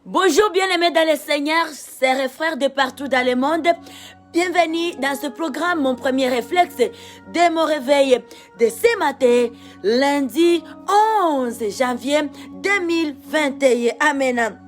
Bonjour bien-aimés dans le Seigneur, sœurs et frères de partout dans le monde. Bienvenue dans ce programme, mon premier réflexe de mon réveil de ce matin, lundi 11 janvier 2021. Amen.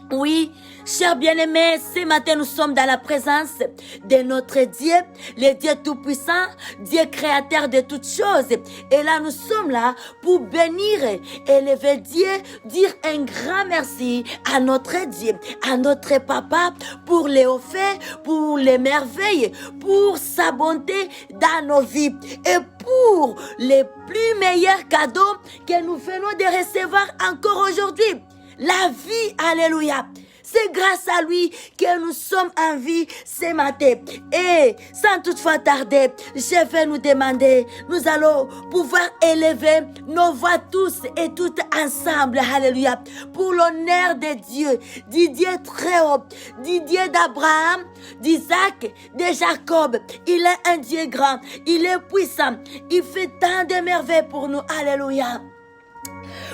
Oui, chers bien-aimés, ce matin nous sommes dans la présence de notre Dieu, le Dieu Tout-Puissant, Dieu créateur de toutes choses. Et là, nous sommes là pour bénir, élever Dieu, dire un grand merci à notre Dieu, à notre Papa, pour les hauts faits, pour les merveilles, pour sa bonté dans nos vies et pour les plus meilleurs cadeaux que nous venons de recevoir encore aujourd'hui. La vie, alléluia. C'est grâce à lui que nous sommes en vie ce matin. Et sans toutefois tarder, je vais nous demander, nous allons pouvoir élever nos voix tous et toutes ensemble, alléluia, pour l'honneur de Dieu, du Dieu très haut, du Dieu d'Abraham, d'Isaac, de Jacob. Il est un Dieu grand, il est puissant, il fait tant de merveilles pour nous, alléluia.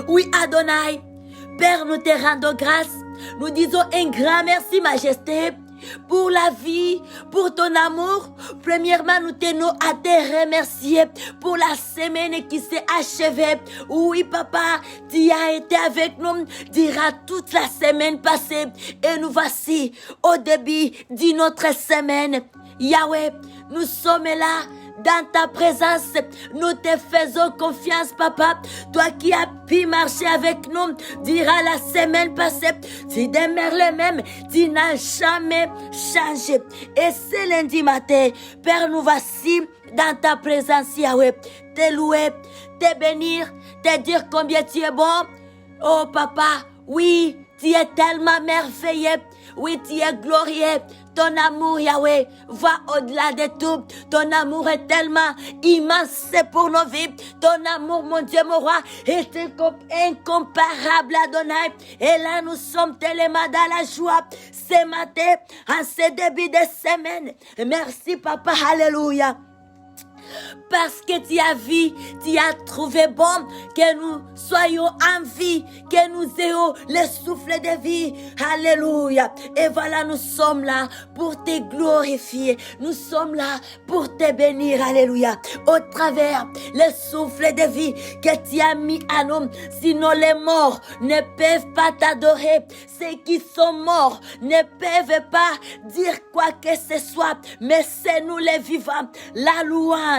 Oui, Adonai. Père, nous te rendons grâce. Nous disons un grand merci, Majesté, pour la vie, pour ton amour. Premièrement, nous tenons à te remercier pour la semaine qui s'est achevée. Oui, Papa, tu as été avec nous durant toute la semaine passée. Et nous voici au début d'une autre semaine. Yahweh, nous sommes là. Dans ta présence, nous te faisons confiance, Papa. Toi qui as pu marcher avec nous durant la semaine passée, tu demeures le même, tu n'as jamais changé. Et ce lundi matin, Père, nous voici dans ta présence, Yahweh. Te louer, te bénir, te dire combien tu es bon. Oh, Papa, oui, tu es tellement merveilleux. Oui, tu es glorieux. Ton amour, Yahweh, va au-delà de tout. Ton amour est tellement immense pour nos vies. Ton amour, mon Dieu, mon roi, est incomparable, Adonai. Et là, nous sommes tellement dans la joie ce matin, en ce début de semaine. Merci, Papa, alléluia. Parce que tu as vu, tu as trouvé bon que nous soyons en vie, que nous ayons le souffle de vie. Alléluia. Et voilà, nous sommes là pour te glorifier. Nous sommes là pour te bénir. Alléluia. Au travers le souffle de vie que tu as mis à nous. Sinon les morts ne peuvent pas t'adorer. Ceux qui sont morts ne peuvent pas dire quoi que ce soit. Mais c'est nous les vivants. La louange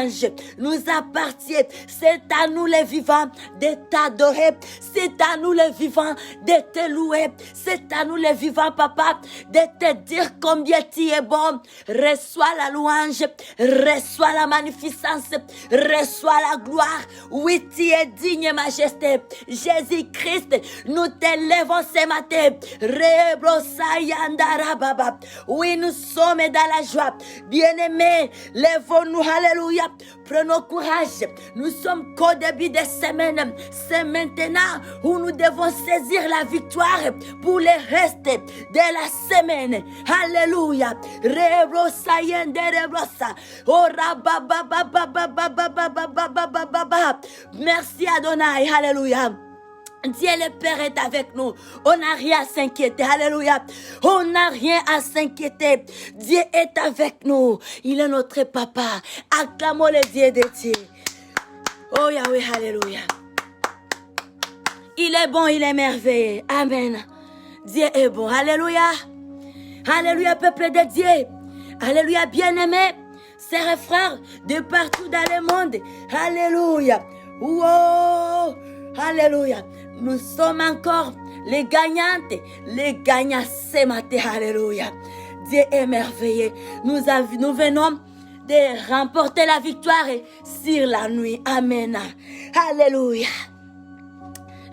nous appartient. C'est à nous les vivants de t'adorer. C'est à nous les vivants de te louer. C'est à nous les vivants, Papa, de te dire combien tu es bon. Reçois la louange, reçois la magnificence, reçois la gloire. Oui, tu es digne, Majesté. Jésus-Christ, nous t'élèvons ce matin. Oui, nous sommes dans la joie. Bien-aimés, lèvons-nous, alléluia. Prenons courage. Nous sommes qu'au début de semaine. C'est maintenant où nous devons saisir la victoire pour le reste de la semaine. Alléluia. Merci Adonai. Alléluia. Dieu le Père est avec nous. On n'a rien à s'inquiéter. Alléluia. On n'a rien à s'inquiéter. Dieu est avec nous. Il est notre Papa. Acclamons le Dieu de Dieu. Oh Yahweh, alléluia. Il est bon, il est merveilleux. Amen. Dieu est bon. Alléluia. Alléluia, peuple de Dieu. Alléluia, bien-aimés. Sœurs et frères de partout dans le monde. Alléluia. Wow. Alléluia. Nous sommes encore les gagnantes, les gagnants ce matin. Alléluia. Dieu est merveilleux. Nous venons de remporter la victoire sur la nuit. Amen. Alléluia.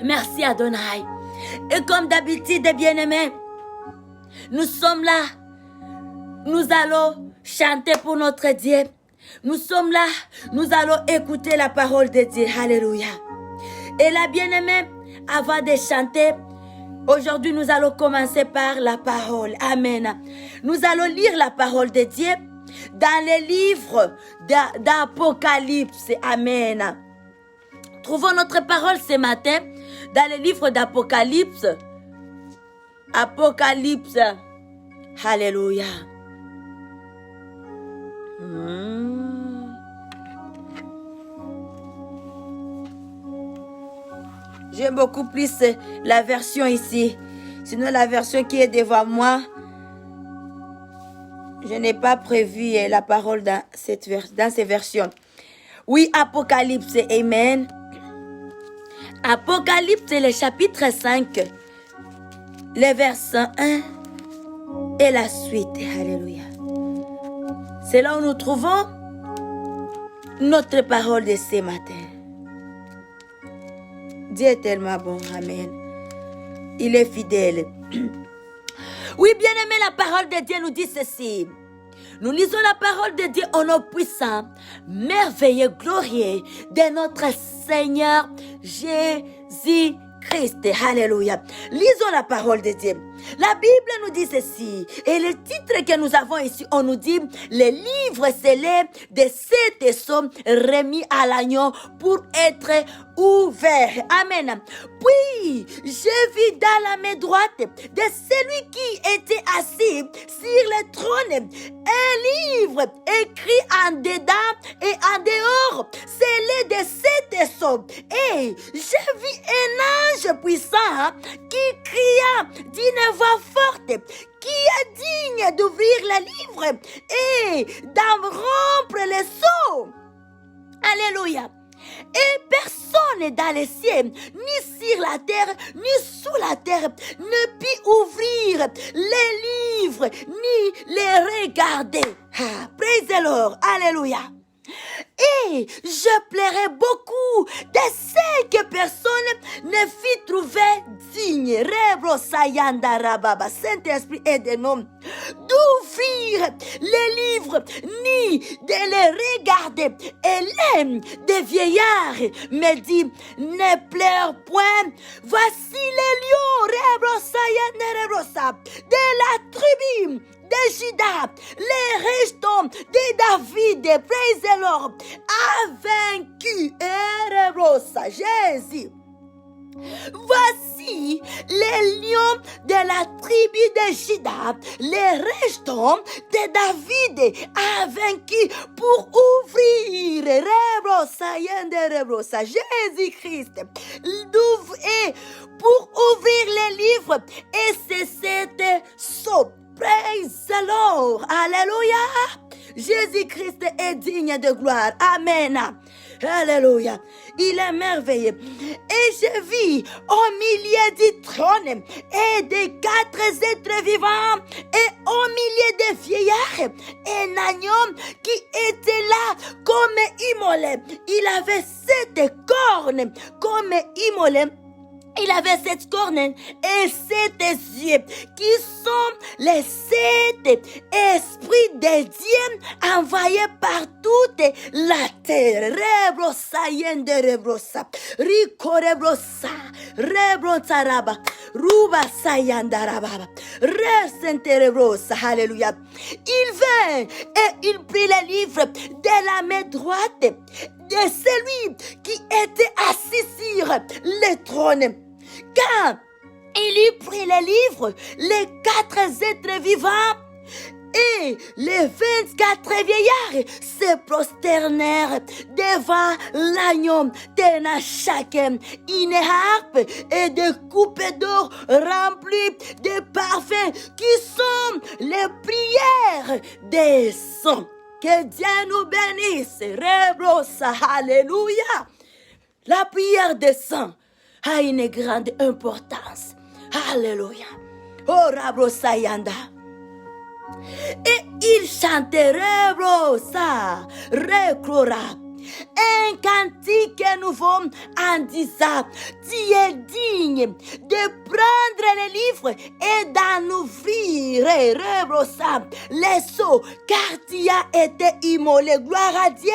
Merci Adonai. Et comme d'habitude, bien-aimés, nous sommes là. Nous allons chanter pour notre Dieu. Nous sommes là. Nous allons écouter la parole de Dieu. Alléluia. Et là, bien-aimés, avant de chanter, aujourd'hui, nous allons commencer par la parole. Amen. Nous allons lire la parole de Dieu dans les livres d'Apocalypse. Amen. Trouvons notre parole ce matin dans les livres d'Apocalypse, Apocalypse. Alléluia. J'aime beaucoup plus la version ici. Sinon, la version qui est devant moi, je n'ai pas prévu la parole dans ces versions. Oui, Apocalypse, amen. Apocalypse, le chapitre 5, le verset 1 et la suite. Alléluia. C'est là où nous trouvons notre parole de ce matin. Dieu est tellement bon, amen. Il est fidèle. Oui, bien-aimé, la parole de Dieu nous dit ceci. Nous lisons la parole de Dieu au nom puissant, merveilleux, glorieux de notre Seigneur Jésus-Christ. Alléluia. Lisons la parole de Dieu. La Bible nous dit ceci. Et le titre que nous avons ici, on nous dit les livres scellés de 7 sceaux remis à l'agneau pour être ouverts. Amen. Puis, je vis dans la main droite de celui qui était assis sur le trône un livre écrit en dedans et en dehors, scellé de 7 sceaux. Et je vis un ange puissant qui cria d'une voix forte, qui est digne d'ouvrir le livre et d'en rompre les sceaux. Alléluia. Et personne dans les cieux, ni sur la terre, ni sous la terre, ne put ouvrir les livres, ni les regarder. Ah, praise the Lord. Alléluia. Et je plairai beaucoup de ce que personne ne fit trouver digne. Rebro Sayanda Rababa, Saint-Esprit aide-nous d'ouvrir les livres, ni de les regarder. Et l'un des vieillards me dit, ne pleure point, voici les lions, Rebro Sayanda Rebrosa, de la tribu de Juda, les restants de David, praise the Lord, a vaincu Erebrosa, Jésus. Voici les lions de la tribu de Juda, les restants de David a vaincu pour ouvrir Rebrosa, Rebrosa, Jésus-Christ, et pour ouvrir les livres, et c'est cette sceaux. Praise the Lord. Alléluia. Jésus-Christ est digne de gloire. Amen. Alléluia. Il est merveilleux. Et je vis au milieu du trône et des 4 êtres vivants et au milieu des vieillards un agneau qui était là comme immolé. Il avait 7 cornes comme immolé. Il avait 7 cornes et 7 yeux qui sont les 7 esprits de Dieu envoyés par toute la terre. Rebrosa yende rebrosa, Rico rebrosa, rebrosa raba, Ruba sayanda rababa, Resente rebrosa, alléluia. Il vint et il prit le livre de la main droite de celui qui était assis sur le trône. Quand il eut pris les livres, les 4 êtres vivants et les 24 vieillards se prosternèrent devant l'agneau, tenant chacun une harpe et des coupes d'or remplies de parfums qui sont les prières des saints. Que Dieu nous bénisse. Rebrosa, alléluia. La prière des saints a une grande importance. Alléluia. Oh, Rebrosa Yanda. Et il chantait Rebrosa, Reclora. Un cantique nouveau en disant, tu es digne de prendre les livres et d'en ouvrir, Rebrosa, les sceaux, car tu as été immolé, gloire à Dieu,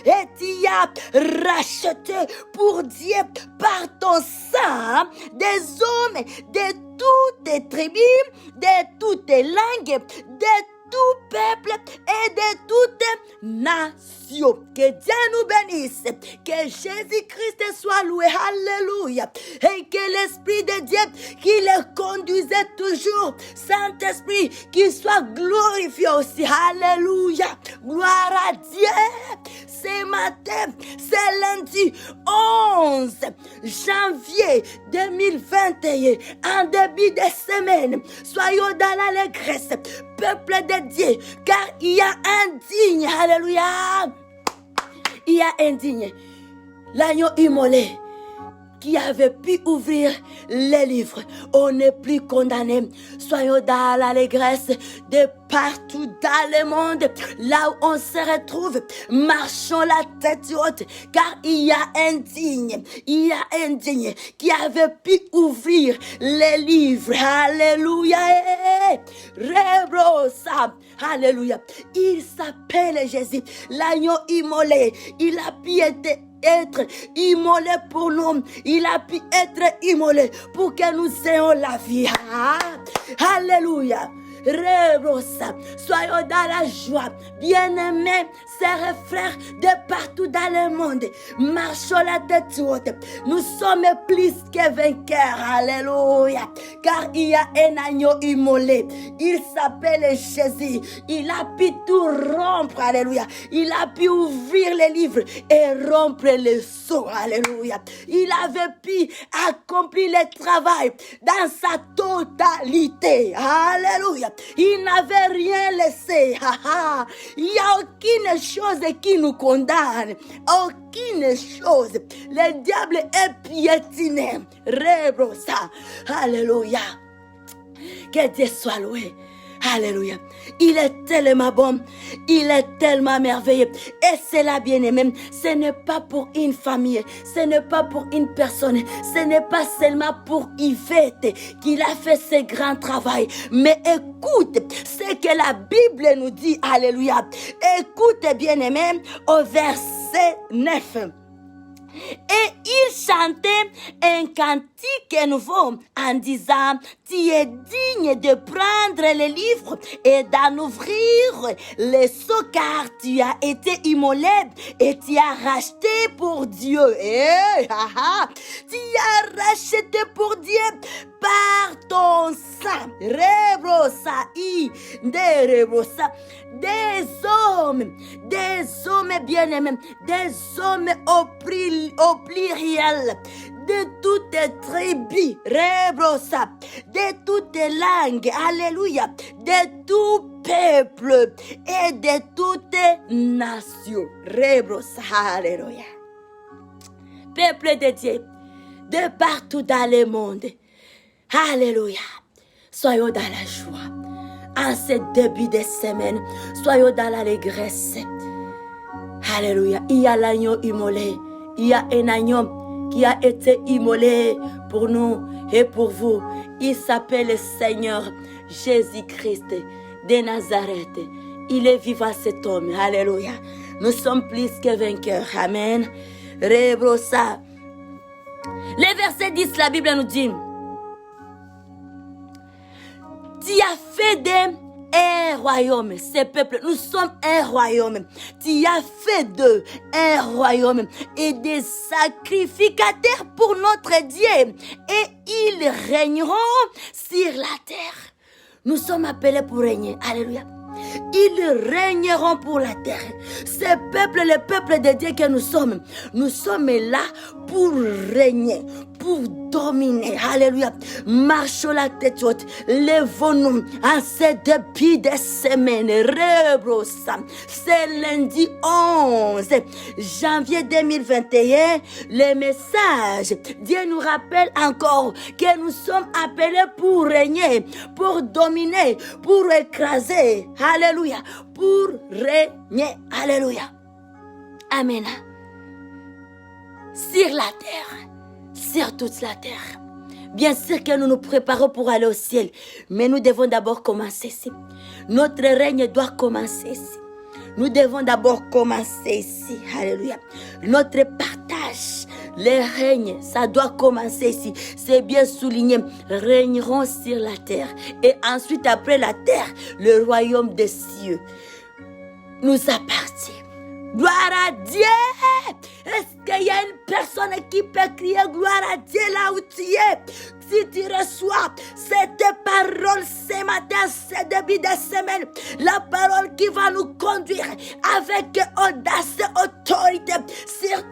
et tu as racheté pour Dieu par ton sang des hommes de toutes tribus, de toutes langues, de tout peuple et de toute nations. Que Dieu nous bénisse, que Jésus-Christ soit loué, alléluia, et que l'Esprit de Dieu qui le conduisait toujours, Saint-Esprit, qu'il soit glorifié aussi, alléluia, gloire à Dieu. Ce matin, c'est lundi 11 janvier 2021, en début de semaine, soyons dans l'allégresse, peuple de Dieu, car il y a un digne, alléluia, il y a un digne, l'agneau immolé, qui avait pu ouvrir les livres. On n'est plus condamné. Soyons dans l'allégresse de partout dans le monde, là où on se retrouve. Marchons la tête haute, car il y a un digne, qui avait pu ouvrir les livres. Alléluia. Rebrosa. Alléluia. Il s'appelle Jésus, l'agneau immolé. Il a pu être immolé pour nous. Il a pu être immolé pour que nous ayons la vie. Alléluia. Rebrosa. Soyons dans la joie, bien-aimés, sœurs et frères de partout dans le monde. Marchons la tête haute. Nous sommes plus que vainqueurs. Alléluia. Car il y a un agneau immolé. Il s'appelle Jésus. Il a pu tout rompre. Alléluia. Il a pu ouvrir les livres et rompre les sceaux. Alléluia. Il avait pu accomplir le travail dans sa totalité. Alléluia. Il n'avait rien laissé. Il n'y a aucune chose qui nous condamne. Aucune chose. Le diable est piétiné. Rebrosa. Alléluia. Que Dieu soit loué. Alléluia. Il est tellement bon. Il est tellement merveilleux. Et c'est là, bien-aimé. Ce n'est pas pour une famille. Ce n'est pas pour une personne. Ce n'est pas seulement pour Yvette qu'il a fait ce grand travail. Mais écoute ce que la Bible nous dit. Alléluia. Écoute, bien-aimé, au verset 9. Et il chantait un cantique nouveau en disant, tu es digne de prendre les livres et d'en ouvrir les seaux, car tu as été immolé et tu as racheté pour Dieu. Tu as racheté pour Dieu par ton sang. Des hommes bien-aimés, des hommes au pluriel, de toutes tribus, de toutes langues, alléluia, de tout peuple et de toutes nations. Alléluia. Peuple de Dieu, de partout dans le monde, alléluia. Soyons dans la joie. En ce début de semaine, soyons dans l'allégresse. Alléluia. Il y a l'agneau immolé. Il y a un agneau qui a été immolé pour nous et pour vous. Il s'appelle le Seigneur Jésus-Christ de Nazareth. Il est vivant, cet homme. Alléluia. Nous sommes plus que vainqueurs. Amen. Rebrosa. Le verset 10, la Bible nous dit, tu as fait un royaume, ces peuples, nous sommes un royaume. Tu as fait d'eux un royaume et des sacrificateurs pour notre Dieu. Et ils régneront sur la terre. Nous sommes appelés pour régner. Alléluia. Ils régneront pour la terre. Ces peuples, le peuple de Dieu que nous sommes là pour régner, pour dominer. Alléluia. Marchons la tête haute. Lèvons-nous en ce début de semaine. Rebrosa. C'est lundi 11 janvier 2021. Le message, Dieu nous rappelle encore que nous sommes appelés pour régner, pour dominer, pour écraser. Alléluia. Pour régner. Alléluia. Amen. Sur la terre. Sur toute la terre. Bien sûr que nous nous préparons pour aller au ciel. Mais nous devons d'abord commencer ici. Notre règne doit commencer ici. Nous devons d'abord commencer ici. Alléluia. Notre partage, le règne, ça doit commencer ici. C'est bien souligné. Régneront sur la terre. Et ensuite, après la terre, le royaume des cieux. nous appartient. Gloire à Dieu. Est-ce qu'il y a une personne qui peut crier gloire à Dieu là où tu es? Si tu reçois cette parole ce matin, ce début de semaine, la parole qui va nous conduire avec audace et autorité sur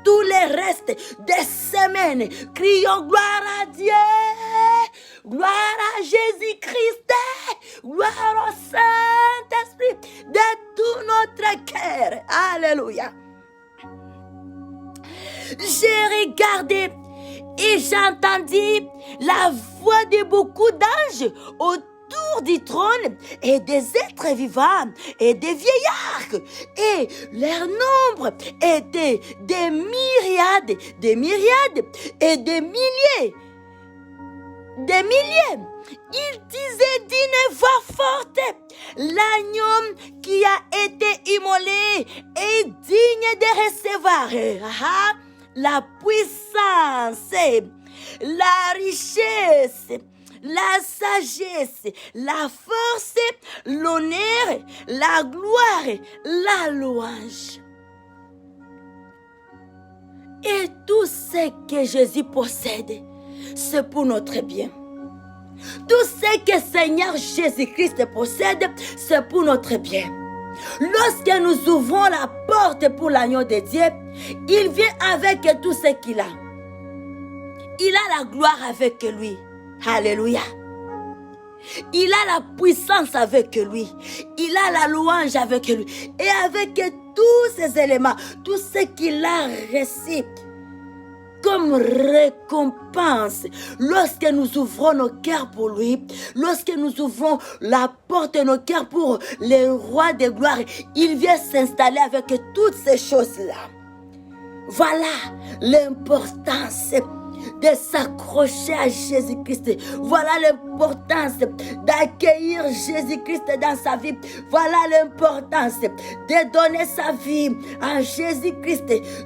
tous les restes des semaines. Crions gloire à Dieu, gloire à Jésus-Christ, gloire au Saint-Esprit de tout notre cœur. Alléluia. J'ai regardé et j'ai entendu la voix de beaucoup d'anges autour du trône et des êtres vivants et des vieillards. Et leur nombre était des myriades et des milliers. Des milliers. Il disait d'une voix forte, l'agneau qui a été immolé est digne de recevoir la puissance, la richesse, la sagesse, la force, l'honneur, la gloire, la louange. Et tout ce que Jésus possède, c'est pour notre bien. Tout ce que Seigneur Jésus-Christ possède, c'est pour notre bien. Lorsque nous ouvrons la porte pour l'agneau de Dieu, il vient avec tout ce qu'il a. Il a la gloire avec lui. Alléluia. Il a la puissance avec lui. Il a la louange avec lui. Et avec tous ces éléments, tout ce qu'il a reçu comme récompense, lorsque nous ouvrons nos cœurs pour lui, lorsque nous ouvrons la porte de nos cœurs pour le roi de gloire, il vient s'installer avec toutes ces choses-là. Voilà l'importance de s'accrocher à Jésus-Christ. Voilà l'importance d'accueillir Jésus-Christ dans sa vie. Voilà l'importance de donner sa vie à Jésus-Christ,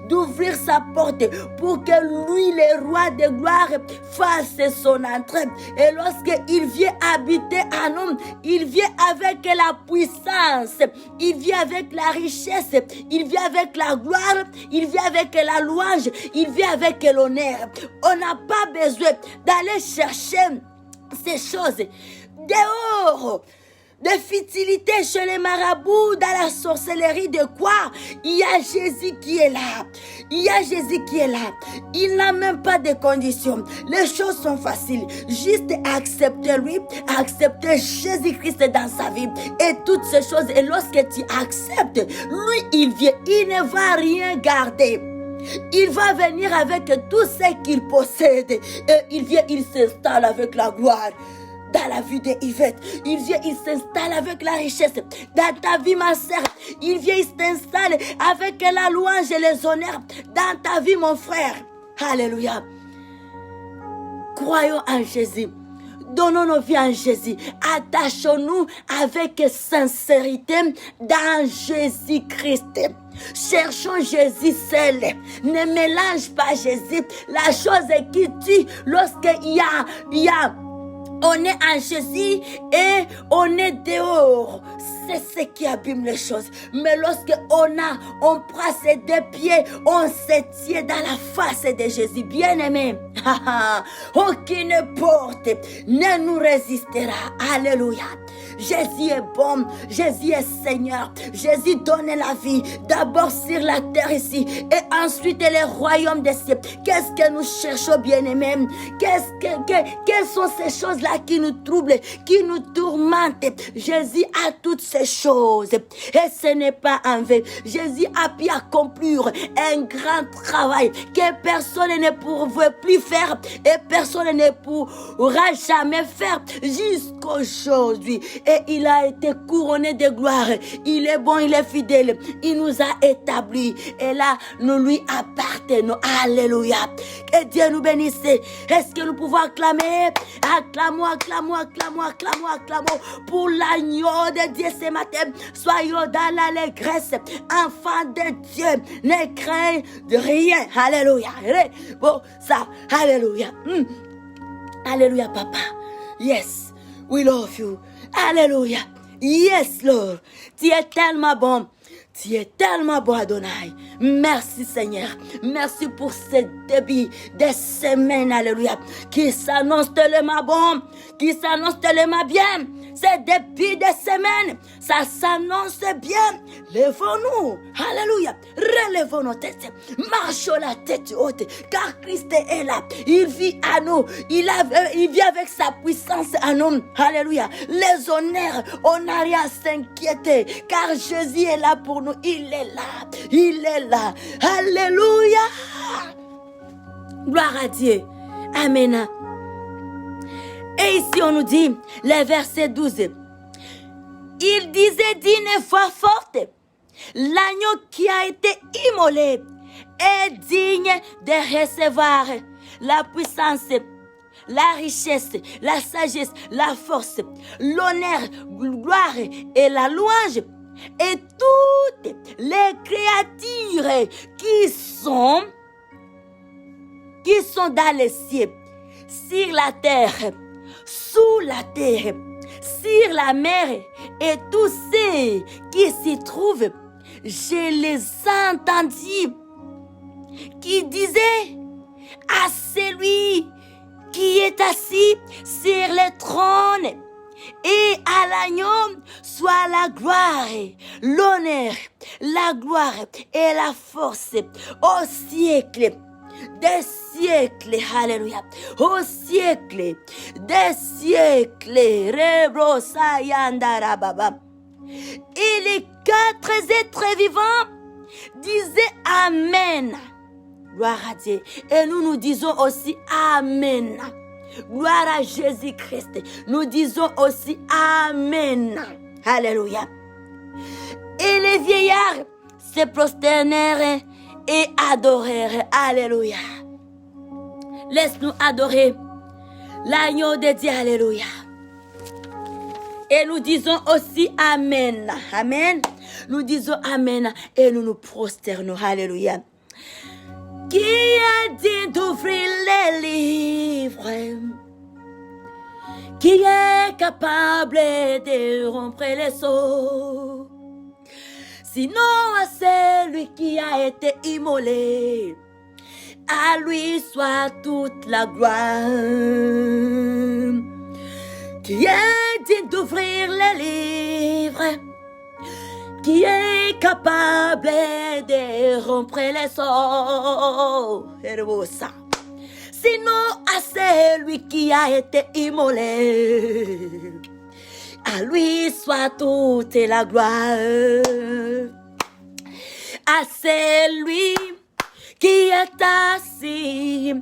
d'ouvrir sa porte pour que lui, le roi de gloire, fasse son entrée. Et lorsqu'il vient habiter en nous, il vient avec la puissance, il vient avec la richesse, il vient avec la gloire, il vient avec la louange, il vient avec l'honneur. On n'a pas besoin d'aller chercher ces choses dehors, de futilité chez les marabouts, dans la sorcellerie, de quoi? Il y a Jésus qui est là. Il y a Jésus qui est là. Il n'a même pas de conditions. Les choses sont faciles. Juste accepter lui, accepter Jésus-Christ dans sa vie et toutes ces choses. Et lorsque tu acceptes, lui, il vient, il ne va rien garder. Il va venir avec tout ce qu'il possède. Et il vient, il s'installe avec la gloire. Dans la vie d'Yvette, il vient, il s'installe avec la richesse. Dans ta vie, ma sœur, il vient, il s'installe avec la louange et les honneurs. Dans ta vie, mon frère. Alléluia. Croyons en Jésus. Donnons nos vies en Jésus. Attachons-nous avec sincérité dans Jésus-Christ. Cherchons Jésus seul. Ne mélange pas Jésus. La chose qui tue lorsqu'il y a on est en Jésus et on est dehors. C'est ce qui abîme les choses. Mais lorsque on prend ses deux pieds, on se tient dans la face de Jésus. Bien-aimé, aucune porte ne nous résistera. Alléluia. Jésus est bon, Jésus est Seigneur, Jésus donne la vie, d'abord sur la terre ici, et ensuite les royaumes des cieux. Qu'est-ce que nous cherchons, bien-aimés? Quelles sont ces choses-là qui nous troublent, qui nous tourmentent? Jésus a toutes ces choses, et ce n'est pas en vain. Jésus a pu accomplir un grand travail que personne ne pourra plus faire, et personne ne pourra jamais faire jusqu'aujourd'hui. Et il a été couronné de gloire. Il est bon, il est fidèle. Il nous a établis. Et là, nous lui appartenons. Alléluia. Que Dieu nous bénisse. Est-ce que nous pouvons acclamer? Acclamons, acclamons, acclamons, acclamons, acclamons pour l'agneau de Dieu ce matin. Soyons dans l'allégresse. Enfants de Dieu, ne craignez de rien. Alléluia. Bon, ça, alléluia. Alléluia, papa. Yes, we love you. Alléluia. Yes, Lord. Tu es tellement bon. Tu es tellement bon, Adonai. Merci, Seigneur. Merci pour ce début de semaine, alléluia, qui s'annonce tellement bon, qui s'annonce tellement bien. Ce début de semaine, ça s'annonce bien. Lèvons-nous, alléluia. Relevons nos têtes. Marchons la tête haute, car Christ est là. Il vit à nous. Il vit avec sa puissance à nous. Alléluia. Les honneurs, on n'a rien à s'inquiéter, car Jésus est là pour nous. Il est là. Il est là. Alléluia. Gloire à Dieu. Amen. Et ici on nous dit, le verset 12. Il disait d'une voix forte, l'agneau qui a été immolé est digne de recevoir la puissance, la richesse, la sagesse, la force, l'honneur, la gloire et la louange. Et toutes les créatures qui sont dans les cieux, sur la terre, sous la terre, sur la mer et tous ceux qui s'y trouvent, je les entendis qui disaient à celui qui est assis sur le trône et à l'agneau soit la gloire, l'honneur, la gloire et la force au siècle des siècles, alléluia, au siècle des siècles, et les quatre êtres vivants disaient Amen, gloire à Dieu, et nous disons aussi Amen, gloire à Jésus-Christ, nous disons aussi Amen, alléluia, et les vieillards se prosternèrent et adorèrent. Alléluia. Laisse-nous adorer l'agneau de Dieu. Alléluia. Et nous disons aussi Amen. Amen. Nous disons Amen et nous nous prosternons. Alléluia. Qui a dit d'ouvrir les livres? Qui est capable de rompre les sceaux? Sinon à celui qui a été immolé, à lui soit toute la gloire. Qui est digne d'ouvrir les livres, qui est capable de rompre les sceaux. Sinon à celui qui a été immolé, à lui soit toute la gloire. À celui qui est assis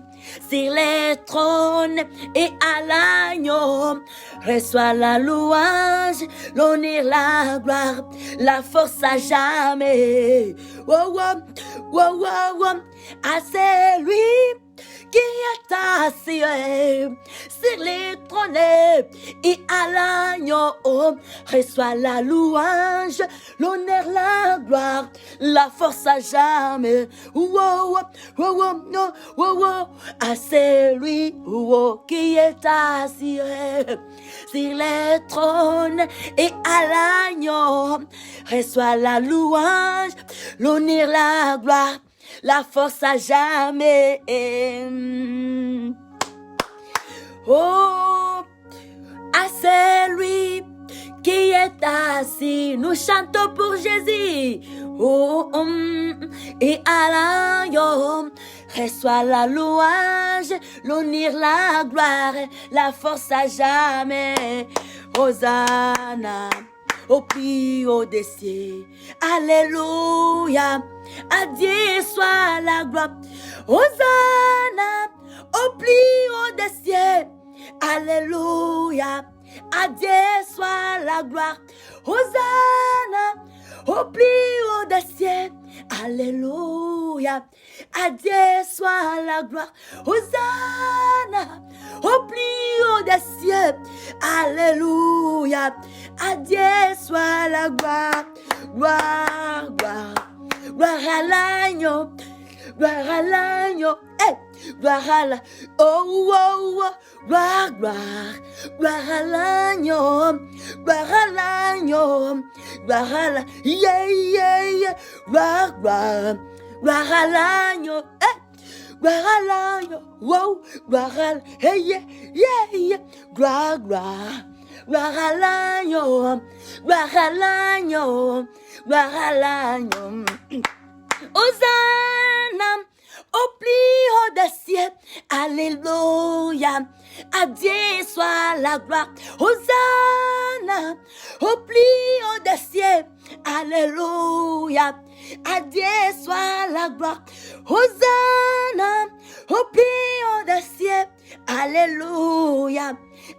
sur les trônes et à l'agneau reçoit la louange, l'honneur, la gloire, la force à jamais. Oh, oh, oh, oh, oh. À celui qui est assis sur les trônes et à l'agneau reçoit la louange, l'honneur, la gloire, la force à jamais. Oh, oh, oh, oh, oh, oh. À celui qui est assis sur les trônes et à l'agneau reçoit la louange, l'honneur, la gloire, la force à jamais. Oh, à celui qui est assis, nous chantons pour Jésus. Oh, et à l'agneau reçoit la louange, l'honneur, la gloire, la force à jamais. Hosanna au plus haut des cieux. Alléluia. À Dieu soit la gloire. Hosanna au plus haut des cieux. Alléluia. À Dieu soit la gloire. Hosanna au plus haut des cieux. Alléluia. À Dieu soit la gloire. Hosanna au plus haut des cieux. Alléluia. À Dieu soit la gloire. Gloire, gloire. Gloire à l'agneau. gloire à l'agneau, gloire à la, oh, oh, oh, gloire, gloire, gloire à l'agneau, gloire à l'agneau, gloire à la, yeah, yeah, yeah, gloire, gloire, gloire à l'agneau, gloire à l'agneau, wow, gloire à l'agneau, hey, yeah, yeah, yeah, gloire, gloire, gloire à l'agneau, gloire à l'agneau, gloire à l'agneau. Hosanna au plus haut des cieux, alléluia, à Dieu soit la gloire. Hosanna au plus haut des cieux, alléluia, à Dieu soit la gloire. Hosanna au plus haut des cieux, alléluia,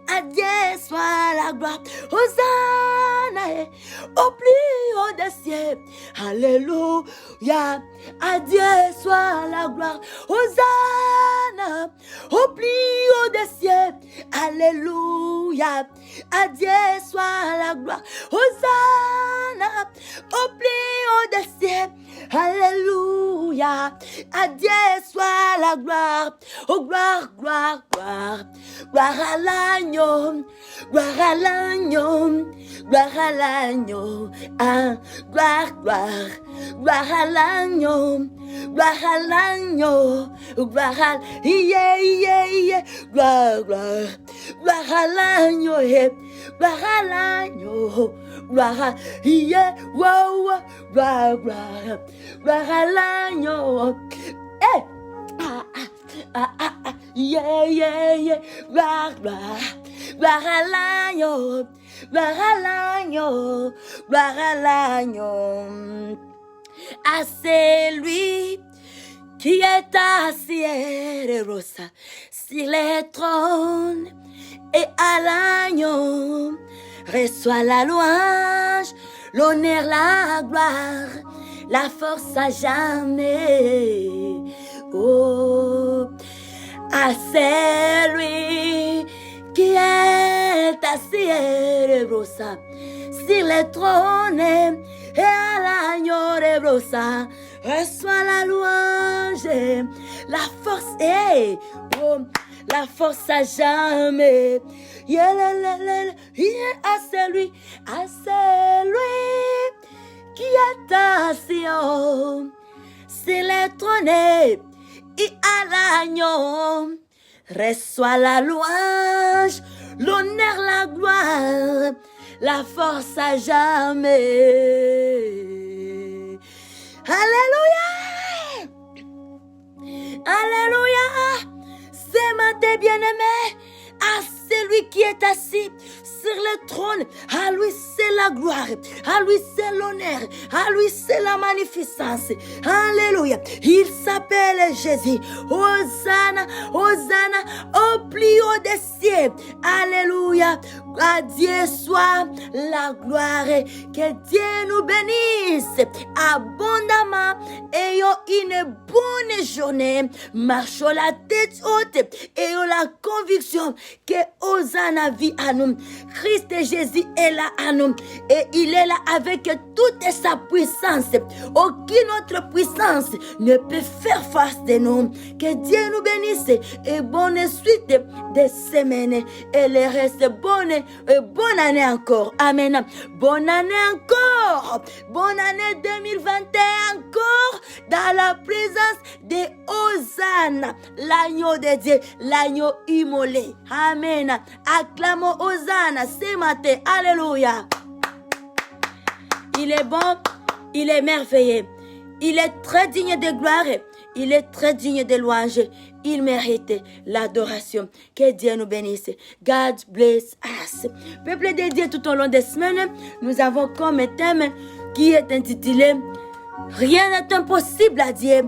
à Dieu soit la gloire. Hosanna au plus haut des cieux, alléluia, à Dieu soit la gloire. Hosanna au plus haut des cieux, alléluia, à Dieu soit la gloire. Hosanna au plus haut des cieux, alléluia, à Dieu soit la gloire. Oh gloire, gloire, gloire, gloire à l'agneau, gloire à l'agneau, gloire à l'agneau, ah, gloire, gloire, gloire à l'agneau, gloire à l'agneau, gloire à, yeah, yeah, yeah, gloire, gloire, gloire à l'agneau, yeah, gloire à l'agneau, gloire à, yeah, wow, wow, gloire, gloire, gloire à l'agneau, eh, yeah, yeah, yeah, gloire, gloire, gloire à l'agneau, gloire à l'agneau, gloire à l'agneau, à celui qui est assis sur les trônes et à l'agneau, reçoit la louange, l'honneur, la gloire, la force à jamais. Oh, à celui qui est assis sur les trônes et à l'agneau de brossa, reçoit la louange, la force, oh, la force à jamais. Yeah, à celui qui est assis sur les trônes et à l'agneau, reçoit la louange, l'honneur, la gloire, la force à jamais. Alléluia! Alléluia! C'est ma bien-aimé, à celui qui est assis sur le trône, à lui c'est la gloire, à lui c'est l'honneur, à lui c'est la magnificence. Alléluia. Il s'appelle Jésus. Hosanna, Hosanna au plus haut des cieux. Alléluia. À Dieu soit la gloire. Que Dieu nous bénisse abondamment. Ayons une bonne journée. Marchons la tête haute. Ayons la conviction que Hosanna vit à nous. Christ Jésus est là à nous. Et il est là avec toute sa puissance. Aucune autre puissance ne peut faire face de nous. Que Dieu nous bénisse. Et bonne suite de semaine. Et le reste bonne année encore. Amen. Bonne année encore. Bonne année 2021 encore. Dans la présence de Hosanna. L'agneau de Dieu. L'agneau immolé. Amen. Acclamons Hosanna ce matin. Alléluia. Il est bon. Il est merveilleux. Il est très digne de gloire. Il est très digne de louange. Il mérite l'adoration. Que Dieu nous bénisse. God bless us. Peuple de Dieu, tout au long des semaines, nous avons comme thème qui est intitulé Rien n'est impossible à Dieu.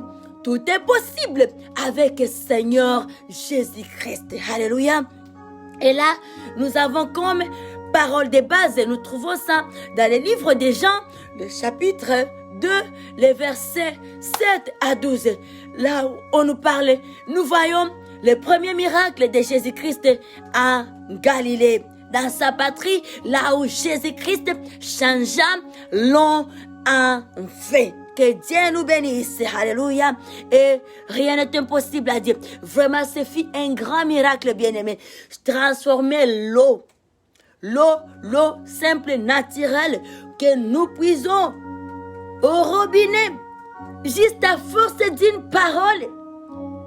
Tout est possible avec le Seigneur Jésus-Christ. Alléluia. Et là, nous avons comme parole de base, nous trouvons ça dans le livre des Jean, le chapitre 2, les versets 7 à 12. Là où on nous parle, nous voyons le premier miracle de Jésus-Christ en Galilée, dans sa patrie, là où Jésus-Christ changea l'eau en feu. Que Dieu nous bénisse. Alléluia. Et rien n'est impossible à Dieu. Vraiment, ce fut un grand miracle, bien-aimé. Transformer l'eau simple, naturelle, que nous puisons au robinet, juste à force d'une parole,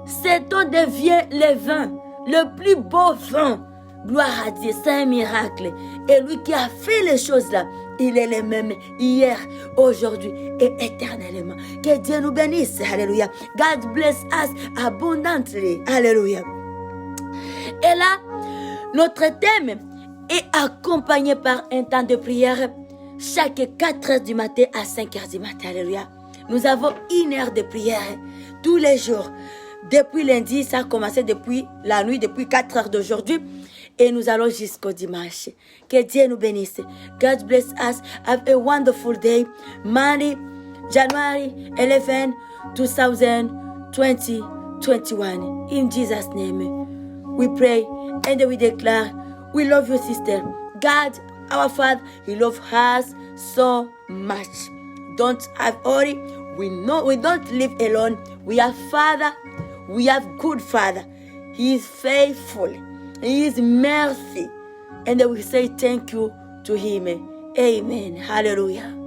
cet eau devient le vin, le plus beau vin. Gloire à Dieu, c'est un miracle. Et lui qui a fait les choses là, il est le même hier, aujourd'hui et éternellement. Que Dieu nous bénisse. Alléluia. God bless us abundantly. Alléluia. Et là, notre thème est accompagné par un temps de prière chaque 4 heures du matin à 5 heures du matin. Alléluia. Nous avons 1 heure de prière tous les jours. Depuis lundi, ça a commencé depuis la nuit, depuis 4 heures d'aujourd'hui. Et nous allons jusqu'au dimanche. Que Dieu nous bénisse. God bless us. Have a wonderful day. Monday, January 11, 2021. In Jesus' name, we pray and we declare, we love you, sister. God, our Father, He loves us so much. Don't have worry. We know we don't live alone. We have Father. We have good Father. He is faithful. He is mercy. And we say thank you to Him. Amen. Hallelujah.